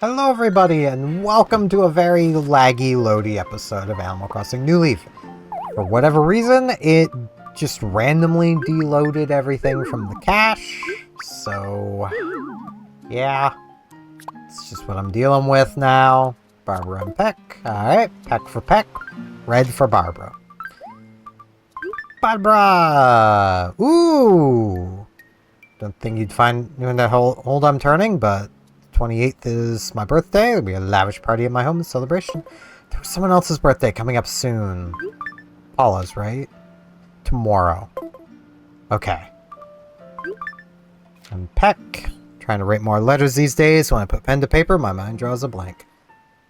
Hello everybody, and welcome to a very laggy, loady episode of Animal Crossing New Leaf. For whatever reason, it just randomly deloaded everything from the cache, so yeah, it's just what I'm dealing with now. Barbara and Peck. Alright, Peck for Peck, red for Barbara. Barbara! Ooh! Don't think you'd find doing that hold I'm turning, but 28th is my birthday. There'll be a lavish party at my home in celebration. There was someone else's birthday coming up soon. Paula's, right? Tomorrow. Okay. And Peck. Trying to write more letters these days. When I put pen to paper, my mind draws a blank.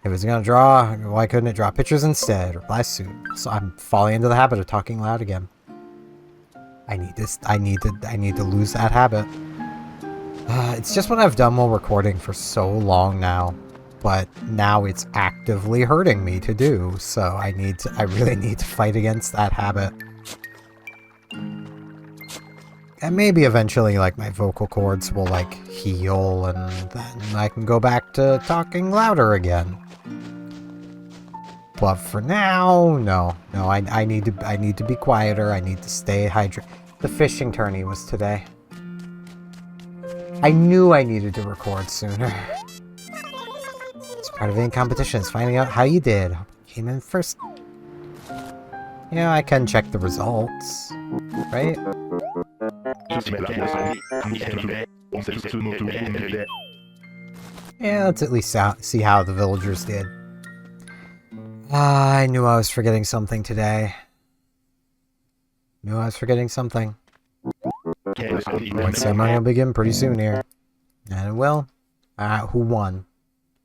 If it's gonna draw, why couldn't it draw pictures instead? Reply soon. So I'm falling into the habit of talking loud again. I need to lose that habit. It's just what I've done while recording for so long now, but now it's actively hurting me to do, so I really need to fight against that habit. And maybe eventually, like, my vocal cords will, like, heal, and then I can go back to talking louder again. But for now, no, I need to be quieter, I need to stay hydrated. The fishing tourney was today. I knew I needed to record sooner. It's part of any competitions, finding out how you did. Came in first. Yeah, I can check the results, right? Yeah, let's at least see how the villagers did. I knew I was forgetting something today. Knew I was forgetting something. Point ceremony will begin pretty soon here. And it will. Who won?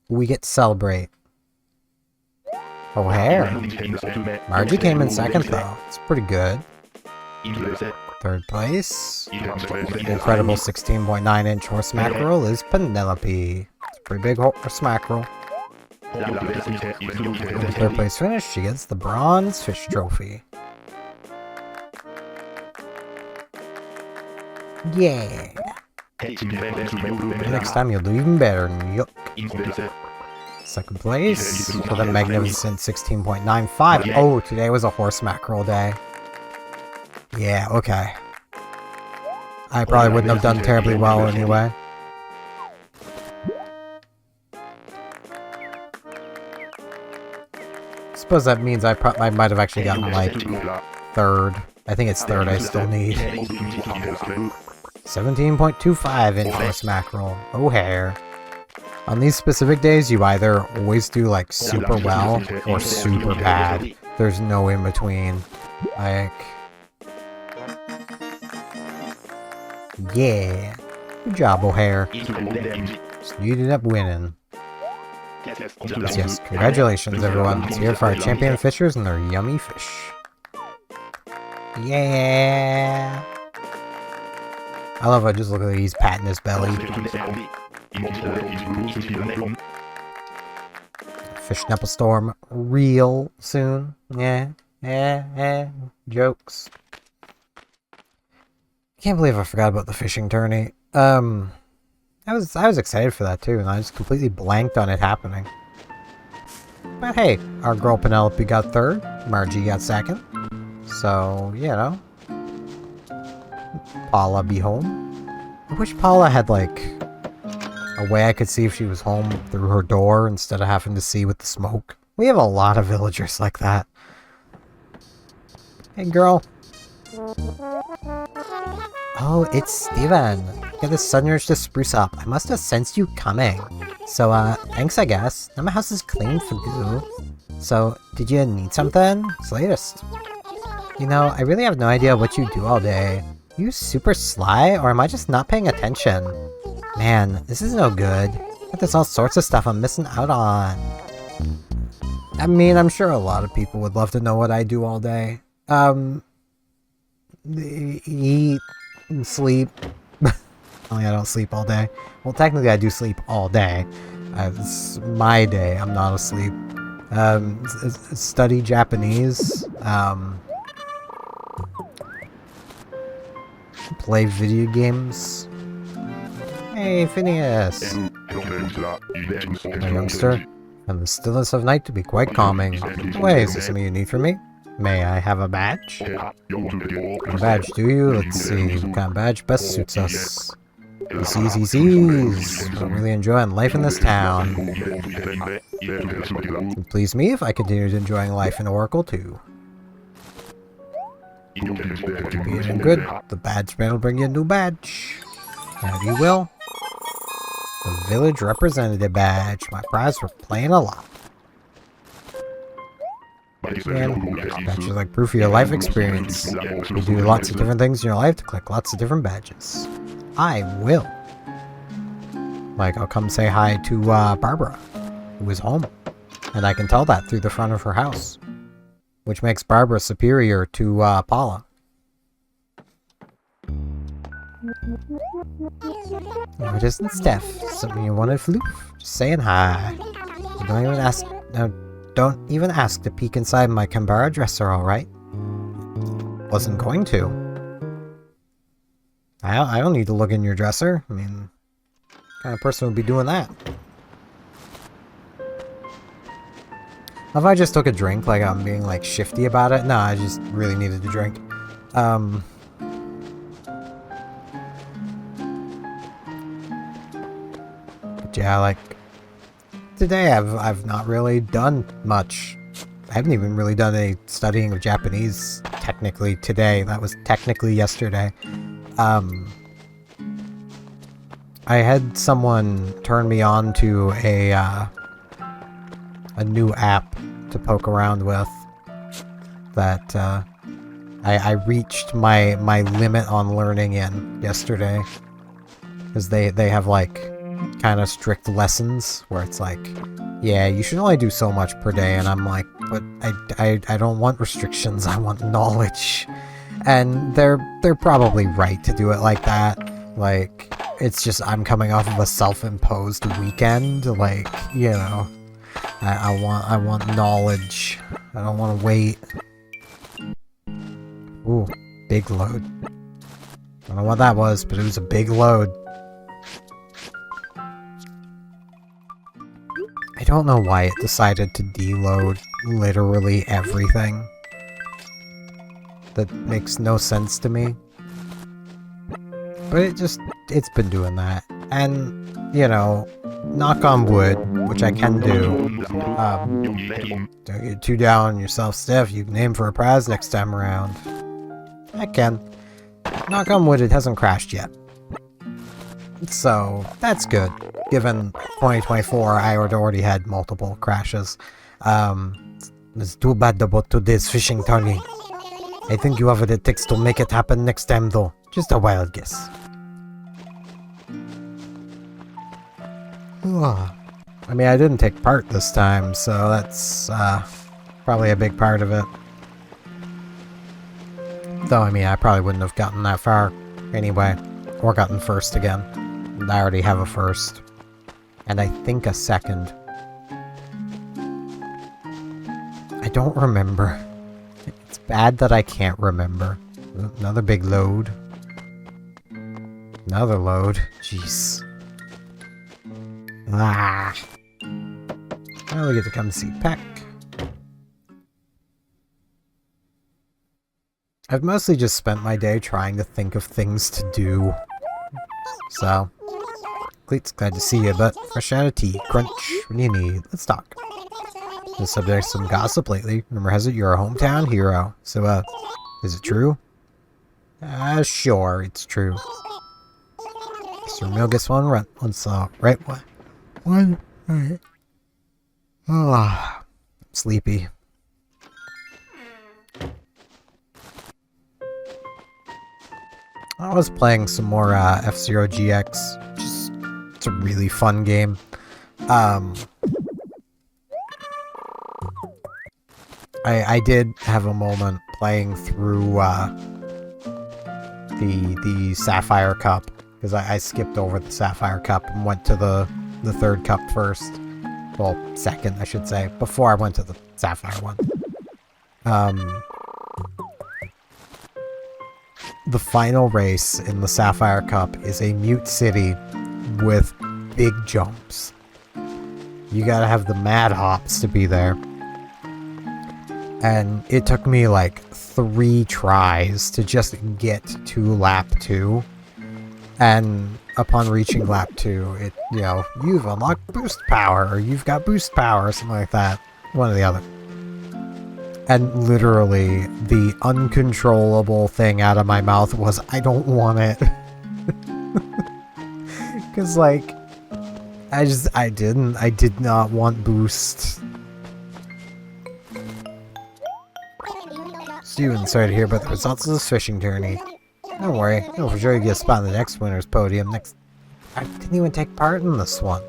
Who we get to celebrate? O'Hare. Margie came in second though. It's pretty good. Third place. The incredible 16.9-inch horse mackerel is Penelope. It's a pretty big horse mackerel. Third place finish, she gets the bronze fish trophy. Yeah. Next time you'll do even better. Yuck. Second place for the magnificent 16.95. Oh, today was a horse mackerel day. Yeah, okay. I probably wouldn't have done terribly well anyway. Suppose that means I might have actually gotten like third. I think it's third I still need. 17.25-inch horse mackerel. O'Hare. On these specific days, you either always do like super well or super bad. There's no in between. Like, yeah. Good job, O'Hare. So you ended up winning. Yes, congratulations everyone. It's here for our champion fishers and their yummy fish. Yeah. I love how just look at he's patting his belly. Fish nipple storm real soon. Yeah. Jokes. Can't believe I forgot about the fishing tourney. I was excited for that too, and I just completely blanked on it happening. But hey, our girl Penelope got third, Margie got second. So, you know, Paula be home. I wish Paula had like a way I could see if she was home through her door instead of having to see with the smoke. We have a lot of villagers like that. Hey girl. Oh, it's Steven. Got this sudden urge to spruce up. I must have sensed you coming. So, thanks I guess. Now my house is clean for goo. So, did you need something? What's the latest? You know, I really have no idea what you do all day. Are you super sly, or am I just not paying attention? Man, this is no good. There's all sorts of stuff I'm missing out on. I mean, I'm sure a lot of people would love to know what I do all day. Eat, sleep. Only I don't sleep all day. Well, technically I do sleep all day. It's my day, I'm not asleep. Study Japanese. Play video games. Hey, Phineas. My youngster, and the stillness of night to be quite calming. Wait, is there something you need from me? May I have a badge? A badge, do you? Let's see, what kind of badge best suits us. Ease. I'm really enjoying life in this town. It would please me if I continued enjoying life in Oracle too. Being good, the badge man will bring you a new badge. Have you will. The village representative badge. My prize for playing a lot. And badges like proof of your life experience. You do lots of different things in your life to collect lots of different badges. I will. Like, I'll come say hi to Barbara, who is home. And I can tell that through the front of her house. Which makes Barbara superior to Paula. No, it isn't Steph. Something you wanted, Floof? Just saying hi. Don't even ask to peek inside my Canberra dresser, alright? Wasn't going to. I don't need to look in your dresser. I mean, what kind of person would be doing that? If I just took a drink, like I'm being like shifty about it. No, I just really needed to drink. But yeah, like today I've not really done much. I haven't even really done any studying of Japanese technically today. That was technically yesterday. I had someone turn me on to a new app to poke around with that I reached my limit on learning in yesterday, because they have like kind of strict lessons where it's like, yeah, you should only do so much per day, and I'm like, but I don't want restrictions, I want knowledge. And they're probably right to do it like that. Like, it's just I'm coming off of a self-imposed weekend, like, you know, I want knowledge. I don't want to wait. Ooh, big load. I don't know what that was, but it was a big load. I don't know why it decided to deload literally everything. That makes no sense to me. But it's been doing that. And, you know, knock on wood, which I can do. Don't get too down on yourself, Steph. You can aim for a prize next time around. I can. Knock on wood, it hasn't crashed yet. So, that's good. Given 2024, I had already had multiple crashes. It's too bad about today's fishing tourney. I think you have what it takes to make it happen next time, though. Just a wild guess. I mean, I didn't take part this time, so that's probably a big part of it. Though, I mean, I probably wouldn't have gotten that far anyway. Or gotten first again. And I already have a first. And I think a second. I don't remember. It's bad that I can't remember. Another big load. Another load. Jeez. Ah. Well, we get to come see Peck. I've mostly just spent my day trying to think of things to do. So, Cleet's glad to see you, but fresh out of tea. Crunch, what do you need? Let's talk. The subject's some gossip lately. Rumor has it you're a hometown hero. So, is it true? Sure, it's true. Mr. Mill gets one run once, right? What? One? Alright. Oh, I'm sleepy. I was playing some more F-Zero GX. It's a really fun game. I did have a moment playing through the Sapphire Cup, because I skipped over the Sapphire Cup and went to the third cup first. Well, second, I should say, before I went to the Sapphire one. The final race in the Sapphire Cup is a mute city with big jumps. You gotta have the mad hops to be there. And it took me like 3 tries to just get to lap 2. And upon reaching lap 2, it, you know, you've unlocked boost power, or you've got boost power, or something like that. One or the other. And literally, the uncontrollable thing out of my mouth was, I don't want it. Because, like, I did not want boost. Steven, sorry to hear about the results of this fishing tourney. Don't worry, you'll for sure get a spot on the next winner's podium. I didn't even take part in this one.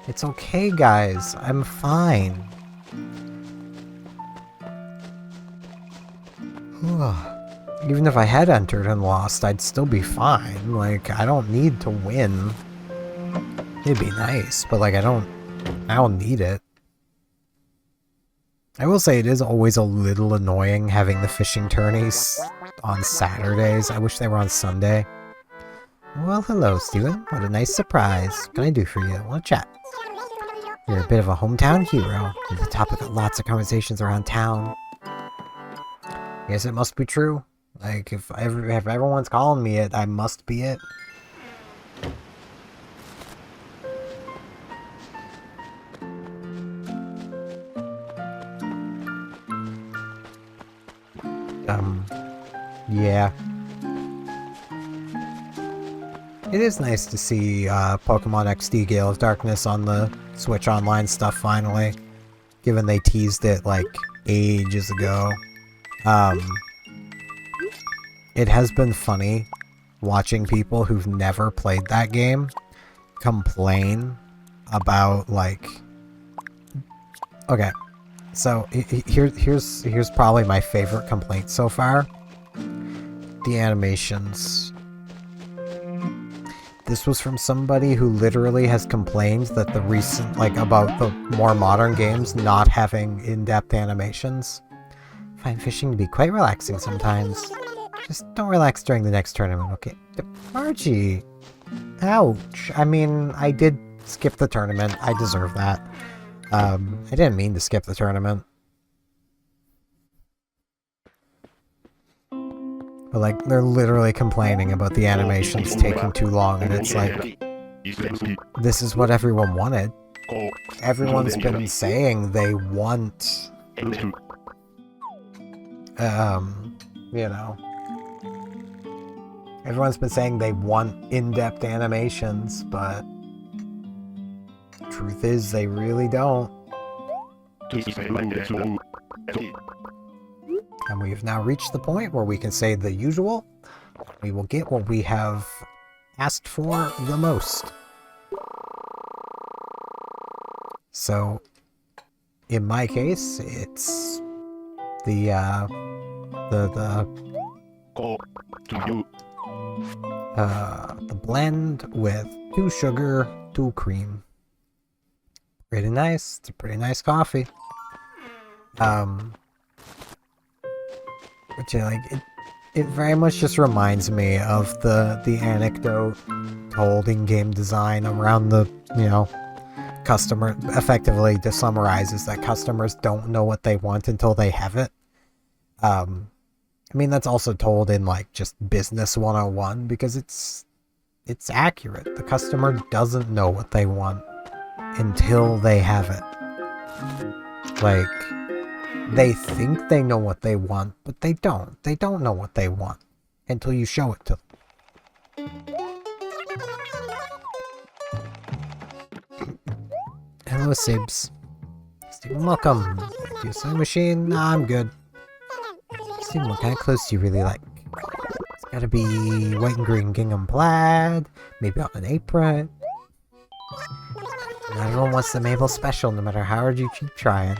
It's okay, guys. I'm fine. Even if I had entered and lost, I'd still be fine. Like, I don't need to win. It'd be nice, but like, I don't need it. I will say it is always a little annoying having the fishing tourneys on Saturdays. I wish they were on Sunday. Well, hello, Steven. What a nice surprise. What can I do for you? Want to chat? You're a bit of a hometown hero. You're the topic of lots of conversations around town. Yes, it must be true. Like, if everyone's calling me it, I must be it. Yeah. It is nice to see Pokemon XD Gale of Darkness on the Switch Online stuff finally, given they teased it like ages ago. It has been funny watching people who've never played that game complain about, like... Okay, so here's probably my favorite complaint so far. The animations. This was from somebody who literally has complained that the recent, like, about the more modern games not having in-depth animations. I find fishing to be quite relaxing sometimes. Just don't relax during the next tournament, okay? Margie! Ouch! I mean, I did skip the tournament. I deserve that. I didn't mean to skip the tournament. But, like, they're literally complaining about the animations taking too long, and it's like, this is what everyone wanted. Everyone's been saying they want, you know, everyone's been saying they want in-depth animations, but truth is they really don't. And we have now reached the point where we can say the usual. We will get what we have asked for the most. So, in my case, it's the blend with 2 sugar, 2 cream. Pretty nice. It's a pretty nice coffee. Which, like, it very much just reminds me of the anecdote told in game design around the, you know, customer, effectively to summarize, is that customers don't know what they want until they have it. I mean, that's also told in, like, just business 101, because it's accurate. The customer doesn't know what they want until they have it. Like, they think they know what they want, but they don't. They don't know what they want until you show it to them. Hello, Sibs. Steven, welcome. Do you a sewing machine? Nah, I'm good. Steven, what kind of clothes do you really like? It's gotta be white and green gingham plaid, maybe on an apron. Not everyone wants the Mabel special, no matter how hard you keep trying.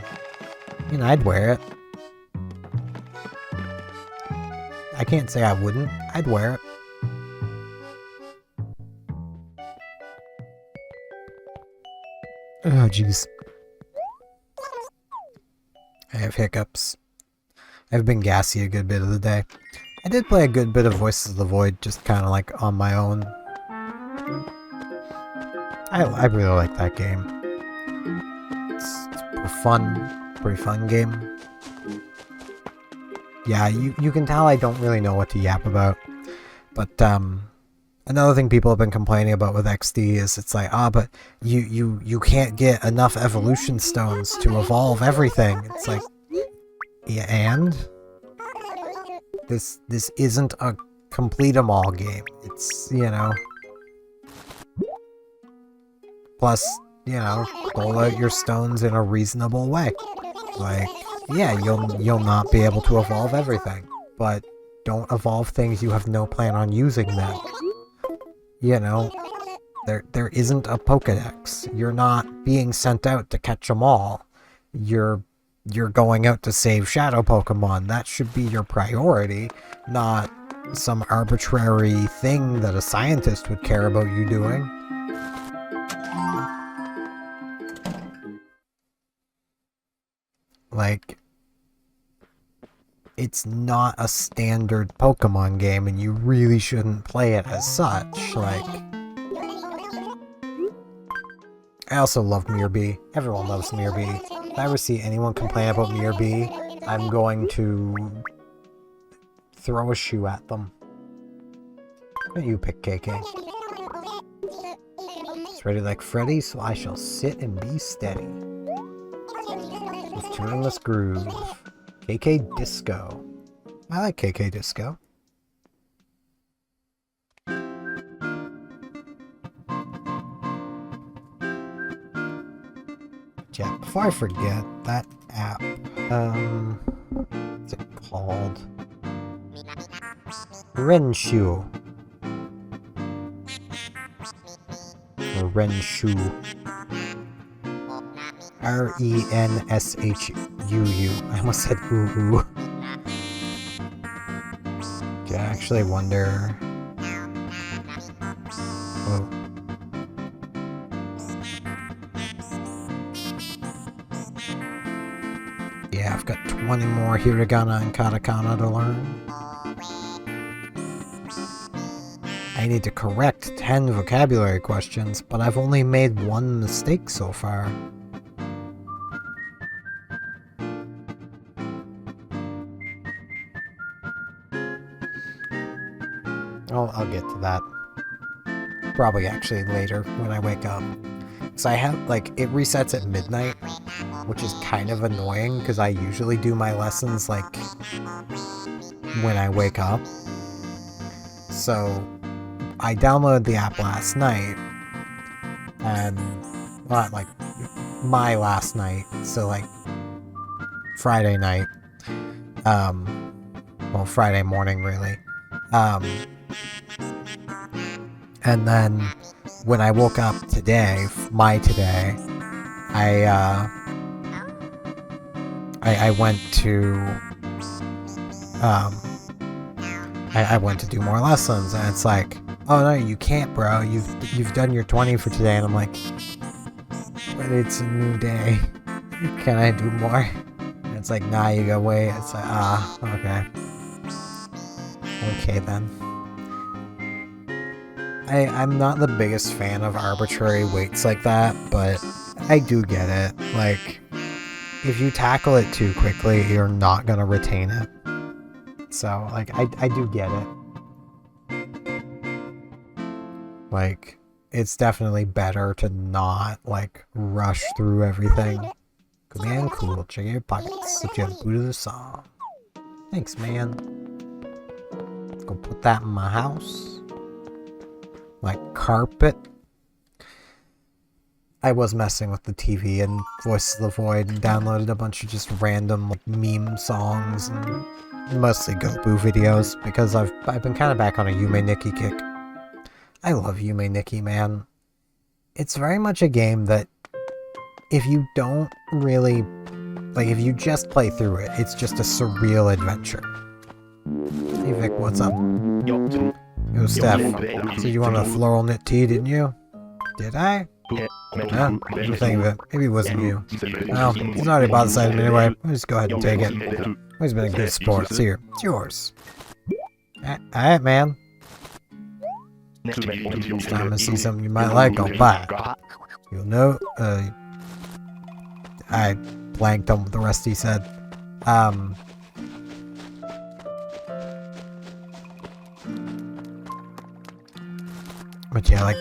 I mean, I'd wear it. I can't say I wouldn't. I'd wear it. Oh, jeez. I have hiccups. I've been gassy a good bit of the day. I did play a good bit of Voices of the Void, just kind of like on my own. I really like that game. It's a pretty fun game. Yeah, you can tell I don't really know what to yap about. But another thing people have been complaining about with XD is it's like, but you can't get enough evolution stones to evolve everything. It's like, yeah, and this isn't a complete 'em all game. It's, you know, plus, you know, dole out your stones in a reasonable way. Like, yeah, you'll not be able to evolve everything, but don't evolve things you have no plan on using them. You know, there isn't a Pokedex. You're not being sent out to catch them all. You're going out to save shadow Pokemon. That should be your priority, not some arbitrary thing that a scientist would care about you doing. Like, it's not a standard Pokemon game, and you really shouldn't play it as such. Like, I also love Mirby. Everyone loves Mirby. If I ever see anyone complain about Mirby, I'm going to throw a shoe at them. Why don't you pick KK? It's ready like Freddy, so I shall sit and be steady. Let's turn this groove. KK Disco. I like KK Disco. Yeah, before I forget, that app, what's it called? Renshuu. Or renshuu. R-E-N-S-H-U-U. I almost said ooh. I actually wonder... Oh. Yeah, I've got 20 more hiragana and katakana to learn. I need to correct 10 vocabulary questions, but I've only made one mistake so far. I'll get to that. Probably actually later when I wake up. So I have, like, it resets at midnight, which is kind of annoying because I usually do my lessons, like, when I wake up. So I downloaded the app last night, and, well, like, my last night, so, like, Friday night. Well, Friday morning, really. And then when I woke up today, today, I went to I went to do more lessons, and it's like, oh no, you can't, bro. You've done your 20 for today, and I'm like, but it's a new day. Can I do more? And it's like, nah, you gotta wait. It's like, okay. Okay then. I'm not the biggest fan of arbitrary weights like that, but I do get it. Like, if you tackle it too quickly, you're not gonna retain it. So, like, I do get it. Like, it's definitely better to not, like, rush through everything. Cool, man, cool. Check your pockets if you have boot of the song. Thanks, man. Let's go put that in my house. Like carpet. I was messing with the TV and Voice of the Void and downloaded a bunch of just random, like, meme songs and mostly Goku videos because I've been kind of back on a Yume Nikki kick. I love Yume Nikki, man. It's very much a game that if you don't really, like, if you just play through it, it's just a surreal adventure. Hey Vic, what's up? Yo, Steph, so you wanted a floral knit tee, didn't you? Did I? Huh? What do you think of it? Maybe it wasn't you. Well, he's already bought the side of me anyway. I'll just go ahead and take it. He's been a good sport. It's here. It's yours. Alright, man. Next time I see something you might like, I'll buy it. You'll know, I blanked on what the rest he said. But yeah, like,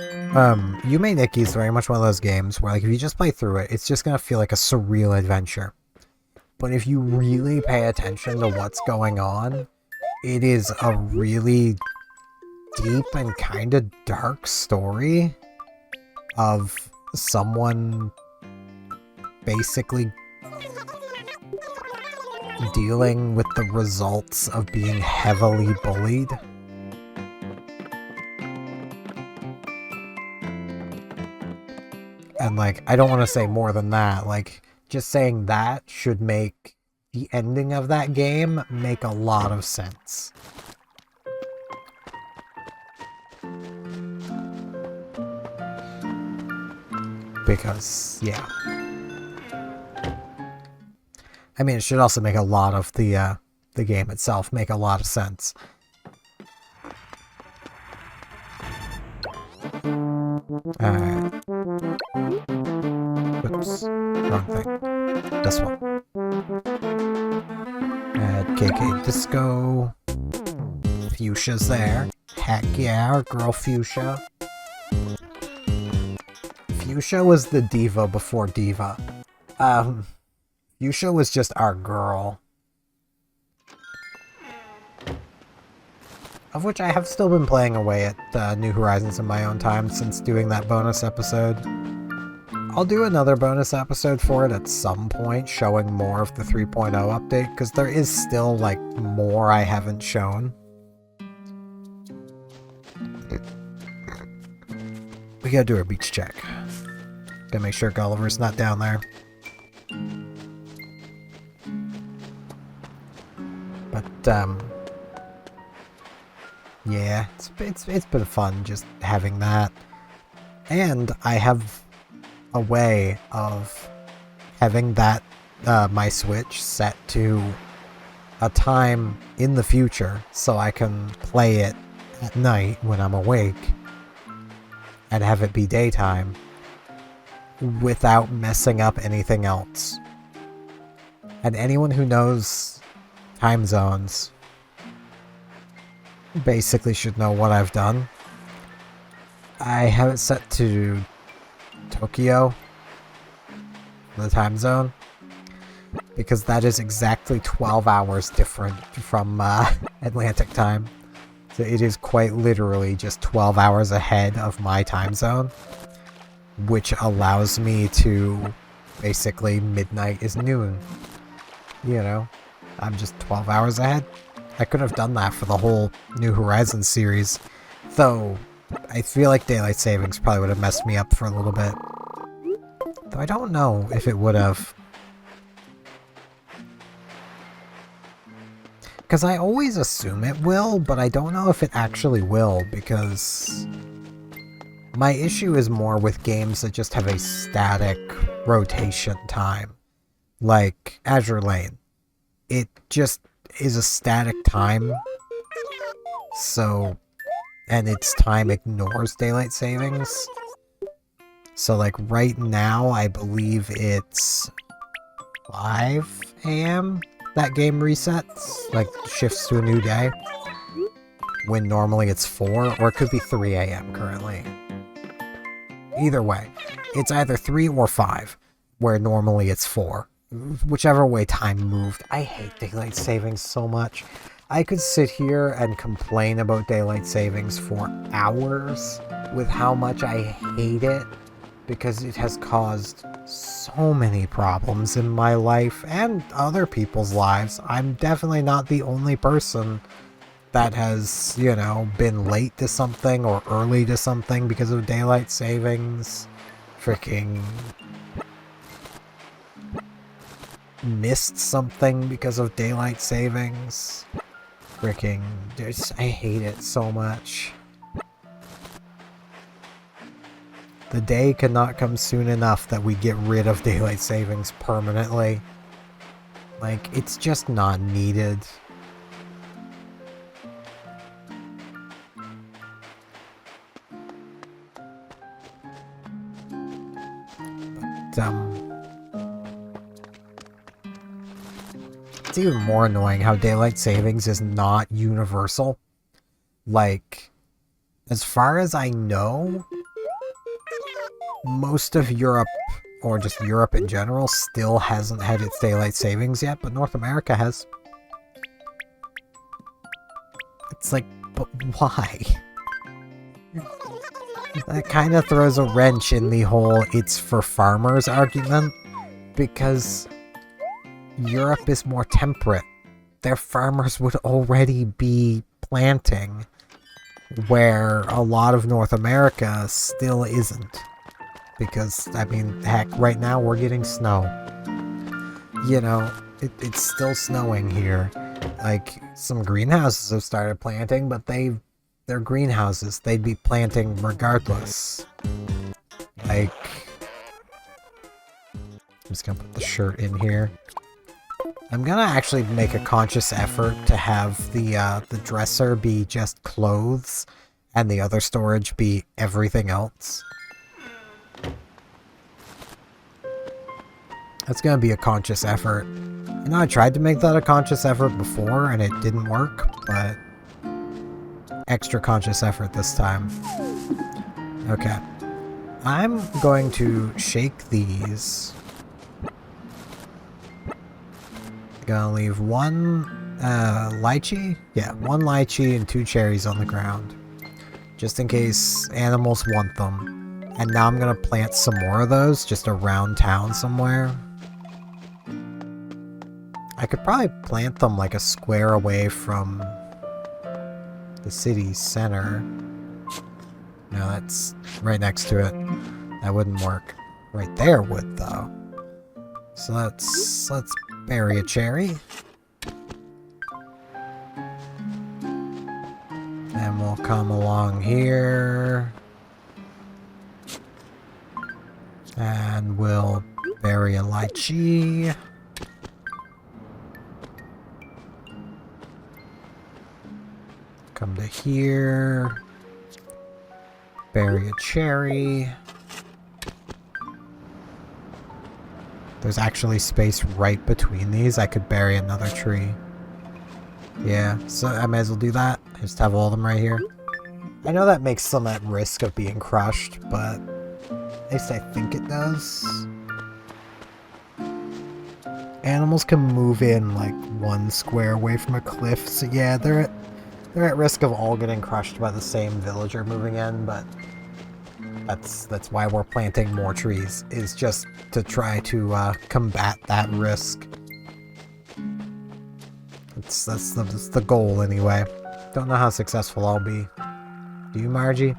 Yume Nikki is very much one of those games where, like, if you just play through it, it's just gonna feel like a surreal adventure. But if you really pay attention to what's going on, it is a really deep and kind of dark story of someone basically dealing with the results of being heavily bullied. And, like, I don't want to say more than that. Like, just saying that should make the ending of that game make a lot of sense. Because, yeah. I mean, it should also make a lot of the game itself make a lot of sense. Alright. Oops. Wrong thing. This one. Add KK Disco. Fuchsia's there. Heck yeah, our girl Fuchsia. Fuchsia was the diva before diva. Fuchsia was just our girl. Of which I have still been playing away at New Horizons in my own time since doing that bonus episode. I'll do another bonus episode for it at some point, showing more of the 3.0 update, because there is still, like, more I haven't shown. We gotta do a beach check. Gotta make sure Gulliver's not down there. But, yeah, it's been fun just having that. And I have a way of having that, my Switch set to a time in the future so I can play it at night when I'm awake and have it be daytime without messing up anything else. And anyone who knows time zones basically should know what I've done. I have it set to Tokyo, the time zone, because that is exactly 12 hours different from Atlantic time. So it is quite literally just 12 hours ahead of my time zone, which allows me to basically midnight is noon. You know, I'm just 12 hours ahead. I could have done that for the whole New Horizons series, though I feel like daylight savings probably would have messed me up for a little bit. Though I don't know if it would have. Because I always assume it will, but I don't know if it actually will, because my issue is more with games that just have a static rotation time. Like Azure Lane. It just is a static time, so, and its time ignores daylight savings. So, like, right now, I believe it's 5 AM that game resets, like, shifts to a new day, when normally it's 4, or it could be 3 AM currently. Either way, it's either 3 or 5, where normally it's 4. Whichever way time moved. I hate daylight savings so much. I could sit here and complain about daylight savings for hours with how much I hate it, because it has caused so many problems in my life and other people's lives. I'm definitely not the only person that has, you know, been late to something or early to something because of daylight savings. Freaking missed something because of daylight savings. Freaking, I hate it so much. The day cannot come soon enough that we get rid of daylight savings permanently. Like, it's just not needed. it's even more annoying how daylight savings is not universal. Like, as far as I know, most of Europe, or just Europe in general, still hasn't had its daylight savings yet, but North America has. It's like, but why? That kind of throws a wrench in the whole "it's for farmers" argument, because Europe is more temperate. Their farmers would already be planting, where a lot of North America still isn't. Because, I mean, heck, right now we're getting snow. You know, it's still snowing here. Like, some greenhouses have started planting, but they're greenhouses. They'd be planting regardless. Like, I'm just gonna put the shirt in here. I'm gonna actually make a conscious effort to have the dresser be just clothes and the other storage be everything else. That's gonna be a conscious effort. I know I tried to make that a conscious effort before and it didn't work, but extra conscious effort this time. Okay. I'm going to shake these. Gonna leave one lychee? Yeah, one lychee and 2 cherries on the ground. Just in case animals want them. And now I'm gonna plant some more of those just around town somewhere. I could probably plant them like a square away from the city's center. No, that's right next to it. That wouldn't work. Right there would, though. So let's bury a cherry. And we'll come along here. And we'll bury a lychee. Come to here. Bury a cherry. There's actually space right between these. I could bury another tree. Yeah, so I may as well do that. Just have all of them right here. I know that makes some at risk of being crushed, but at least I think it does. Animals can move in like 1 square away from a cliff, so yeah, they're at risk of all getting crushed by the same villager moving in, but that's why we're planting more trees, is just to try to combat that risk. That's the goal anyway. Don't know how successful I'll be. Do you, Margie?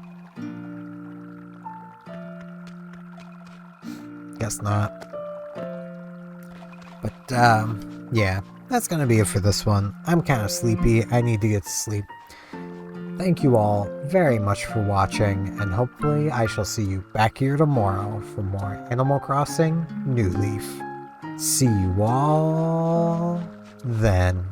Guess not. But yeah, that's gonna be it for this one. I'm kind of sleepy. I need to get to sleep. Thank you all very much for watching, and hopefully I shall see you back here tomorrow for more Animal Crossing New Leaf. See you all then.